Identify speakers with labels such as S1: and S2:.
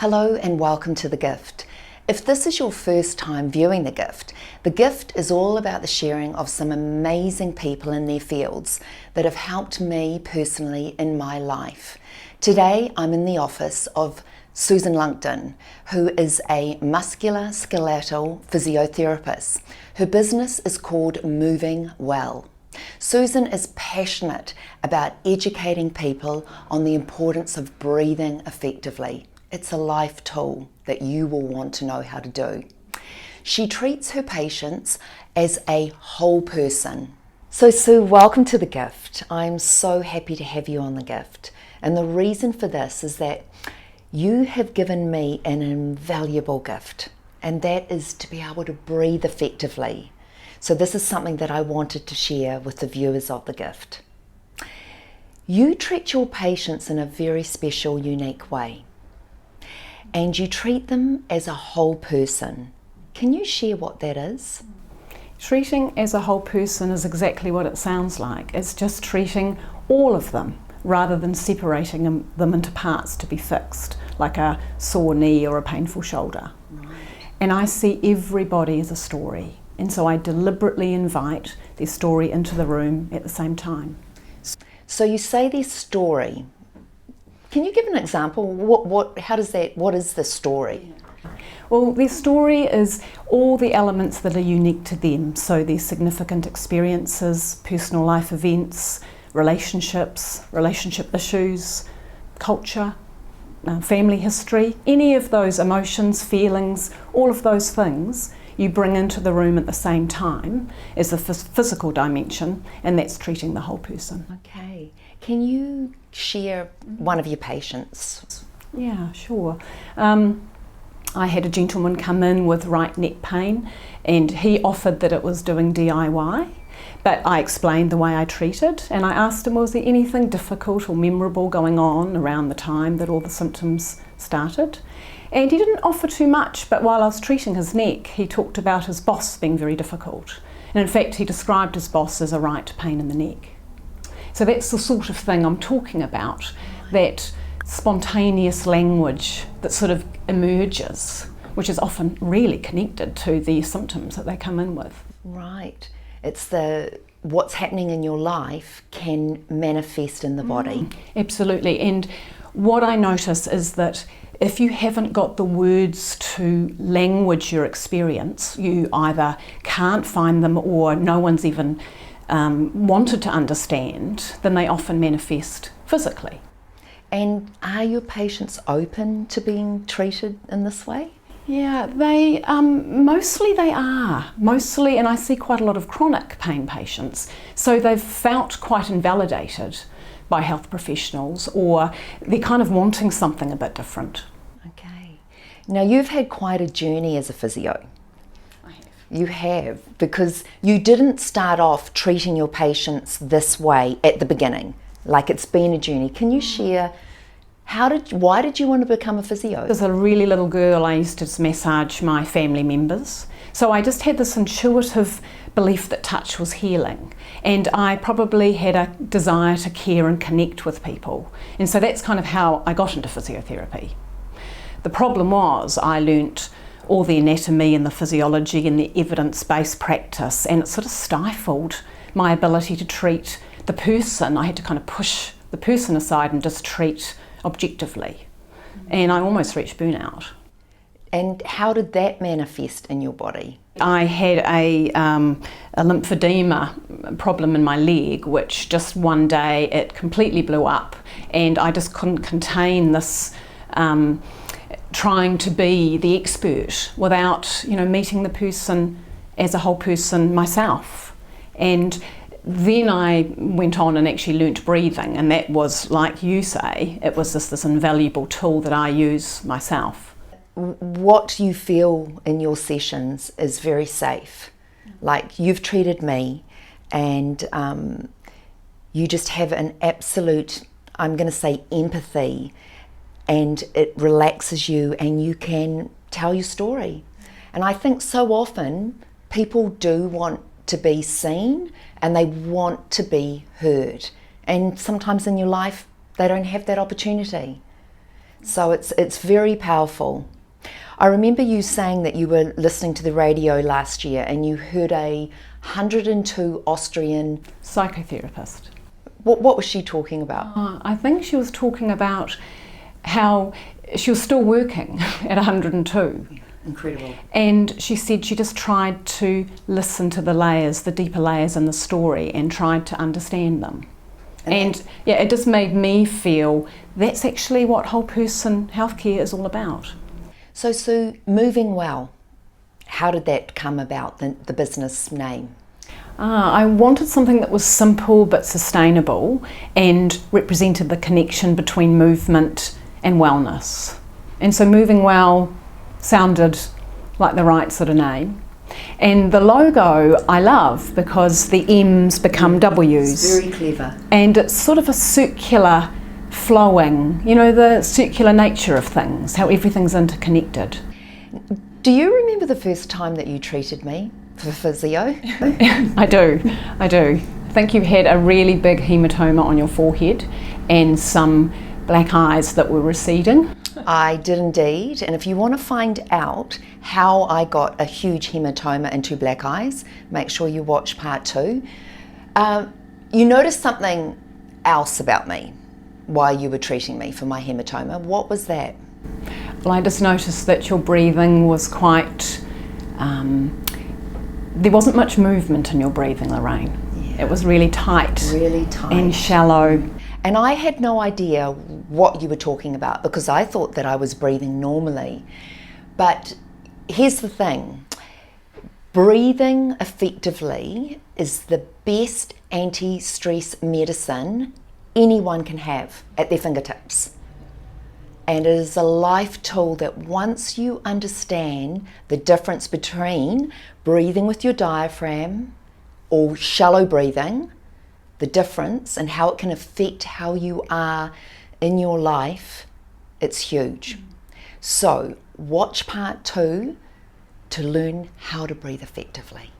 S1: Hello and welcome to The Gift. If this is your first time viewing The Gift is all about the sharing of some amazing people in their fields that have helped me personally in my life. Today I'm in the office of Susan Lugton, who is a musculoskeletal physiotherapist. Her business is called Moving Well. Susan is passionate about educating people on the importance of breathing effectively. It's a life tool that you will want to know how to do. She treats her patients as a whole person. So Sue, welcome to The Gift. I'm so happy to have you on The Gift. And the reason for this is that you have given me an invaluable gift, and that is to be able to breathe effectively. So this is something that I wanted to share with the viewers of The Gift. You treat your patients in a very special, unique way. And you treat them as a whole person. Can you share what that is?
S2: Treating as a whole person is exactly what it sounds like. It's just treating all of them rather than separating them into parts to be fixed, like a sore knee or a painful shoulder. Right. And I see everybody as a story. And so I deliberately invite their story into the room at the same time.
S1: So you say their story. Can you give an example? What is the story?
S2: Well, their story is all the elements that are unique to them. So their significant experiences, personal life events, relationships, relationship issues, culture, family history, any of those emotions, feelings, all of those things you bring into the room at the same time as the physical dimension, and that's treating the whole person.
S1: Okay. Can you share one of your patients?
S2: Yeah, sure. I had a gentleman come in with right neck pain, and he offered that it was doing DIY, but I explained the way I treated, and I asked him, was there anything difficult or memorable going on around the time that all the symptoms started? And he didn't offer too much, but while I was treating his neck, he talked about his boss being very difficult. And in fact, he described his boss as a right pain in the neck. So that's the sort of thing I'm talking about, that spontaneous language that sort of emerges, which is often really connected to the symptoms that they come in with.
S1: Right. It's what's happening in your life can manifest in the body.
S2: Absolutely. And what I notice is that if you haven't got the words to language your experience, you either can't find them or no one's even wanted to understand, then they often manifest physically.
S1: And are your patients open to being treated in this way?
S2: Yeah, they mostly are. Mostly, and I see quite a lot of chronic pain patients. So they've felt quite invalidated by health professionals, or they're kind of wanting something a bit different.
S1: Okay. Now you've had quite a journey as a physio.
S2: I have.
S1: You have, because you didn't start off treating your patients this way at the beginning. Like, it's been a journey. Can you share, why did you want to become a physio?
S2: As a really little girl, I used to massage my family members. So I just had this intuitive belief that touch was healing. And I probably had a desire to care and connect with people. And so that's kind of how I got into physiotherapy. The problem was I learnt all the anatomy and the physiology and the evidence-based practice, and it sort of stifled my ability to treat the person. I had to kind of push the person aside and just treat objectively. And I almost reached burnout.
S1: And how did that manifest in your body?
S2: I had a lymphedema problem in my leg, which just one day it completely blew up, and I just couldn't contain this trying to be the expert without, meeting the person as a whole person myself. And then I went on and actually learnt breathing, and that was, like you say, it was just this invaluable tool that I use myself.
S1: What you feel in your sessions is very safe. Like, you've treated me, and you just have an absolute, I'm going to say, empathy, and it relaxes you and you can tell your story. And I think so often people do want to be seen and they want to be heard, and sometimes in your life they don't have that opportunity. So it's very powerful. I remember you saying that you were listening to the radio last year and you heard a 102 Austrian
S2: Psychotherapist.
S1: What was she talking about?
S2: I think she was talking about how she was still working at 102.
S1: Incredible.
S2: And she said she just tried to listen to the layers, the deeper layers in the story, and tried to understand them. And yeah, it just made me feel that's actually what whole person healthcare is all about.
S1: So Sue, Moving Well, how did that come about, the business name?
S2: I wanted something that was simple but sustainable and represented the connection between movement and wellness. And so Moving Well sounded like the right sort of name. And the logo I love because the M's become W's.
S1: It's very clever.
S2: And it's sort of a circular flowing, you know, the circular nature of things, how everything's interconnected.
S1: Do you remember the first time that you treated me for physio?
S2: I do. I think you had a really big hematoma on your forehead and some black eyes that were receding.
S1: I did indeed, and if you want to find out how I got a huge hematoma and 2 black eyes, make sure you watch part 2. You noticed something else about me while you were treating me for my hematoma. What was that?
S2: Well, I just noticed that your breathing was quite... there wasn't much movement in your breathing, Lorraine. Yeah. It was really tight.
S1: Really tight.
S2: And shallow.
S1: And I had no idea what you were talking about because I thought that I was breathing normally. But here's the thing. Breathing effectively is the best anti-stress medicine anyone can have at their fingertips. And it is a life tool that once you understand the difference between breathing with your diaphragm or shallow breathing, the difference and how it can affect how you are in your life, it's huge. So watch part 2 to learn how to breathe effectively.